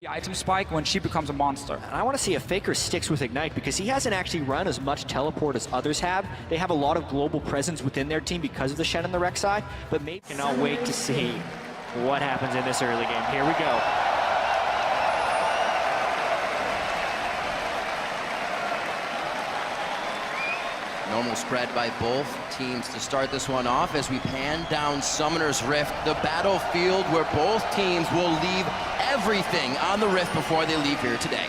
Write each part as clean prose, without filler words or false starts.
The item spike when she becomes a monster. And I want to see if Faker sticks with Ignite because he hasn't actually run as much teleport as others have. They have a lot of global presence within their team because of the Shen and the Rek'Sai, but maybe cannot wait to see what happens in this early game. Here we go. Normal spread by both teams to start this one off as we pan down Summoner's Rift, the battlefield where both teams will leave everything on the Rift before they leave here today.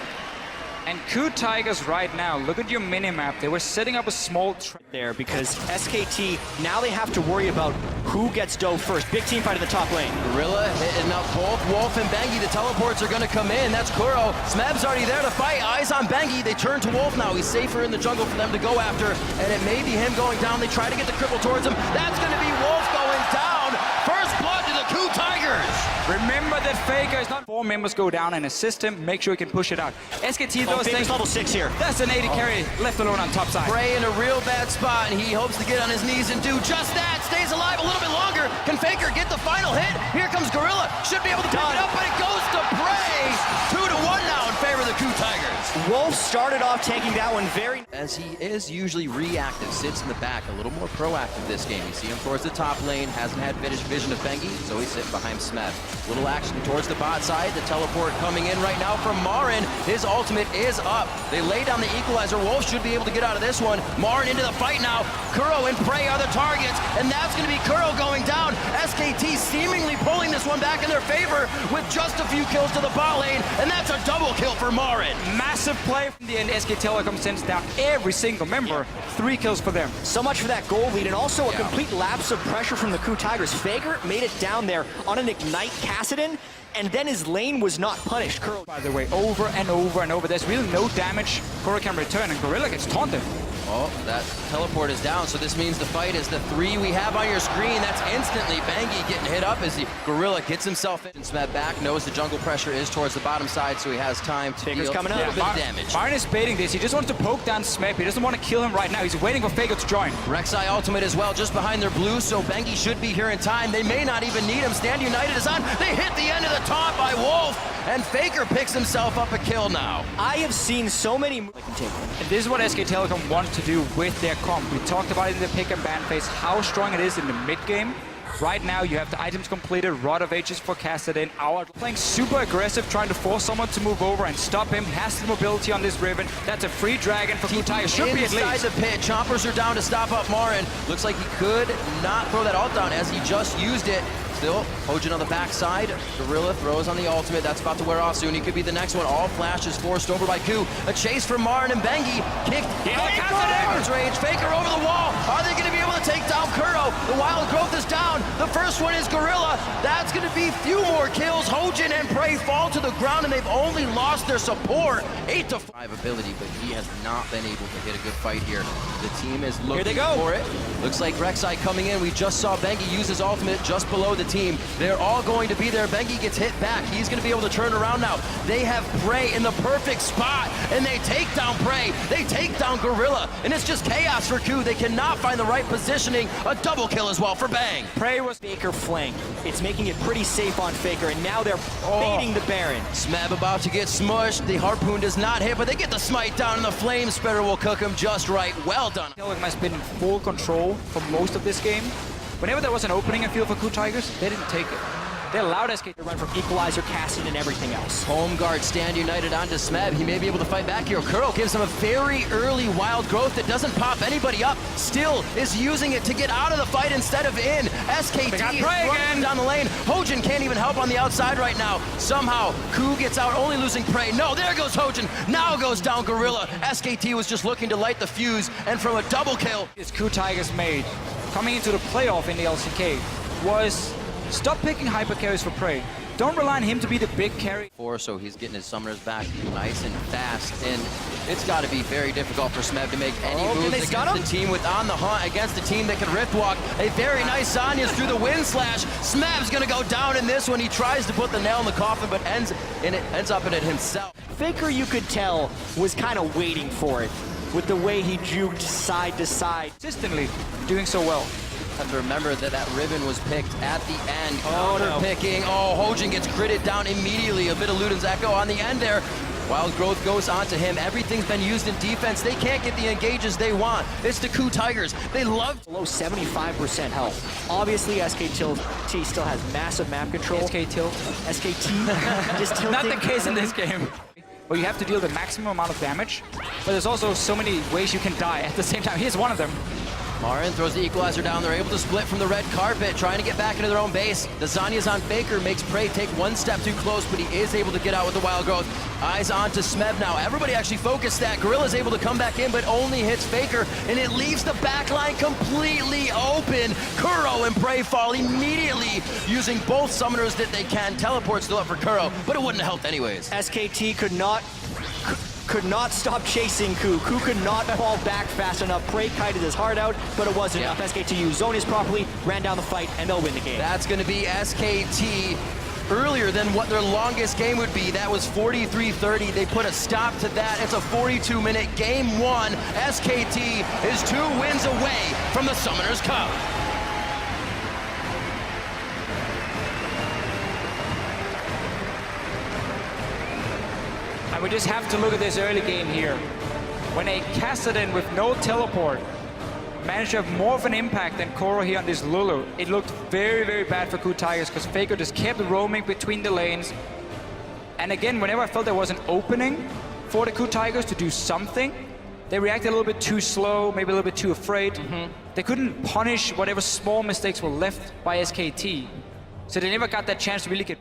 And KOO Tigers right now, look at your minimap. They were setting up a small trap there because SKT, now they have to worry about who gets dove first. Big team fight in the top lane. Gorilla hitting up both Wolf and Bengi. The teleports are going to come in. That's Kuro. Smeb's already there to fight. Eyes on Bengi. They turn to Wolf now. He's safer in the jungle for them to go after. And it may be him going down. They try to get the cripple towards him. That's going to be Wolf going down. First blood to the KOO Tigers. Remember that Faker is not 4 members go down and assist him. Make sure he can push it out. SKT those things. Level 6 here. That's an 80 carry left alone on top side. Prey in a real bad spot, and he hopes to get on his knees and do just that. Stays alive a little bit longer. Can Faker get the final hit? Here comes Gorilla. Should be able to pick it up, but it goes to Prey. 2-1 now in favor of the KOO Tigers. Wolf started off taking that one very... As he is usually reactive, sits in the back, a little more proactive this game. You see him towards the top lane, hasn't had vision of Bengi, so he's sitting behind Smeb. Little action towards the bot side, the teleport coming in right now from Marin. His ultimate is up. They lay down the equalizer. Wolf should be able to get out of this one. Marin into the fight now. Kuro and Prey are the targets, and that's going to be Kuro going down. SKT seemingly pulling this one back in their favor with just a few kills to the bot lane, and that's a double kill for Marin. Massive play from the end. SK Telecom sends down every single member. 3 kills for them. So much for that goal lead, and also a complete lapse of pressure from the KOO Tigers. Faker made it down there on an Ignite Kassadin, and then his lane was not punished. Kuro, by the way, over and over and over. There's really no damage. Kuro can return, and Gorilla gets taunted. Oh, that teleport is down, so this means the fight is the 3 we have on your screen. That's instantly Bengi getting hit up as the Gorilla gets himself in. Smeb back, knows the jungle pressure is towards the bottom side, so he has time to deal coming a little bit of damage. Marin is baiting this. He just wants to poke down Smeb. He doesn't want to kill him right now. He's waiting for Faker to join. Rek'Sai ultimate as well, just behind their blue, so Bengi should be here in time. They may not even need him. Stand United is on. They hit the end of the taunt by Wolf, and Faker picks himself up a kill now. I have seen so many... And this is what SK Telecom wants to do with their comp. We talked about it in the pick and ban phase, how strong it is in the mid game. Right now, you have the items completed, Rod of Ages for Kassadin. Our playing super aggressive, trying to force someone to move over and stop him. Has the mobility on this Riven. That's a free dragon for KOO Tigers. Should be at least. Inside the pit, Chompers are down to stop up Marin. Looks like he could not throw that ult down as he just used it. Still, Hojin on the backside. Gorilla throws on the ultimate. That's about to wear off soon. He could be the next one. All flashes forced over by KOO. A chase from Marin and Bengi. Kicked. Faker's range. Faker over the wall. Are they going to be able to take down Kuro? The wild growth is down. The first one is Gorilla. That's going to be few more kills. Hojin and Prey fall to the ground, and they've only lost their support. 8-5 ability, but he has not been able to hit a good fight here. The team is looking for it. Looks like Rek'Sai coming in. We just saw Bengi use his ultimate just below the team. They're all going to be there. Bengi gets hit back. He's going to be able to turn around now. They have Prey in the perfect spot, and they take down Prey. They take down Gorilla, and it's just chaos for KOO. They cannot find the right positioning. A double kill as well for Bang. Prey was Faker flank. It's making it pretty safe on Faker, and now they're baiting the Baron. Smeb about to get smushed. The harpoon does not hit, but they get the smite down, and the flame spreader will cook him just right. Well done. Telecom has been in full control for most of this game. Whenever there was an opening in field for KOO Tigers, they didn't take it. They allowed SK to run from Equalizer, Kassadin, and everything else. Home guard Stand United onto Smeb. He may be able to fight back here. Kuro gives him a very early wild growth that doesn't pop anybody up. Still is using it to get out of the fight instead of in. SKT is running down the lane. Hojin can't even help on the outside right now. Somehow, KOO gets out, only losing Prey. No, there goes Hojin. Now goes down Gorilla. SKT was just looking to light the fuse, and from a double kill. This KOO Tigers made coming into the playoff in the LCK was stop picking hyper carries for Prey. Don't rely on him to be the big carry. So he's getting his summoners back nice and fast, and it's got to be very difficult for Smeb to make any moves against the team with On the Hunt, against the team that can Rift Walk. A very nice Zanya's through the wind slash. Smeb's going to go down in this one. He tries to put the nail in the coffin, but ends up in it himself. Faker, you could tell, was kind of waiting for it with the way he juked side to side. Consistently doing so well. Have to remember that that ribbon was picked at the end. Oh, no. Picking. Oh, Hojin gets critted down immediately. A bit of Luden's echo on the end there. Wild Growth goes onto him. Everything's been used in defense. They can't get the engages they want. It's the KOO Tigers. They love Below 75% health. Obviously, SKT still has massive map control. SK tilt. SKT just tilting. Not the case in this game. Well, you have to deal the maximum amount of damage, but there's also so many ways you can die at the same time. Here's one of them. Marin throws the equalizer down. They're able to split from the red carpet, trying to get back into their own base. The Zanya's on Faker, makes Prey take one step too close, but he is able to get out with the Wild Growth. Eyes on to Smev now. Everybody actually focused that. Gorilla's able to come back in, but only hits Faker, and it leaves the backline completely open. Kuro and Prey fall immediately, using both summoners that they can. Teleport still up for Kuro, but it wouldn't have helped anyways. SKT could not stop chasing KOO. KOO could not fall back fast enough. Prey kited his heart out, but it wasn't enough. SKT used Zonius properly, ran down the fight, and they'll win the game. That's going to be SKT earlier than what their longest game would be. That was 43-30. They put a stop to that. It's a 42-minute game one. SKT is 2 wins away from the Summoners Cup. And we just have to look at this early game here. When a Kassadin with no teleport managed to have more of an impact than Koro here on this Lulu, it looked very, very bad for KOO Tigers because Faker just kept roaming between the lanes. And again, whenever I felt there was an opening for the KOO Tigers to do something, they reacted a little bit too slow, maybe a little bit too afraid. They couldn't punish whatever small mistakes were left by SKT. So they never got that chance to really get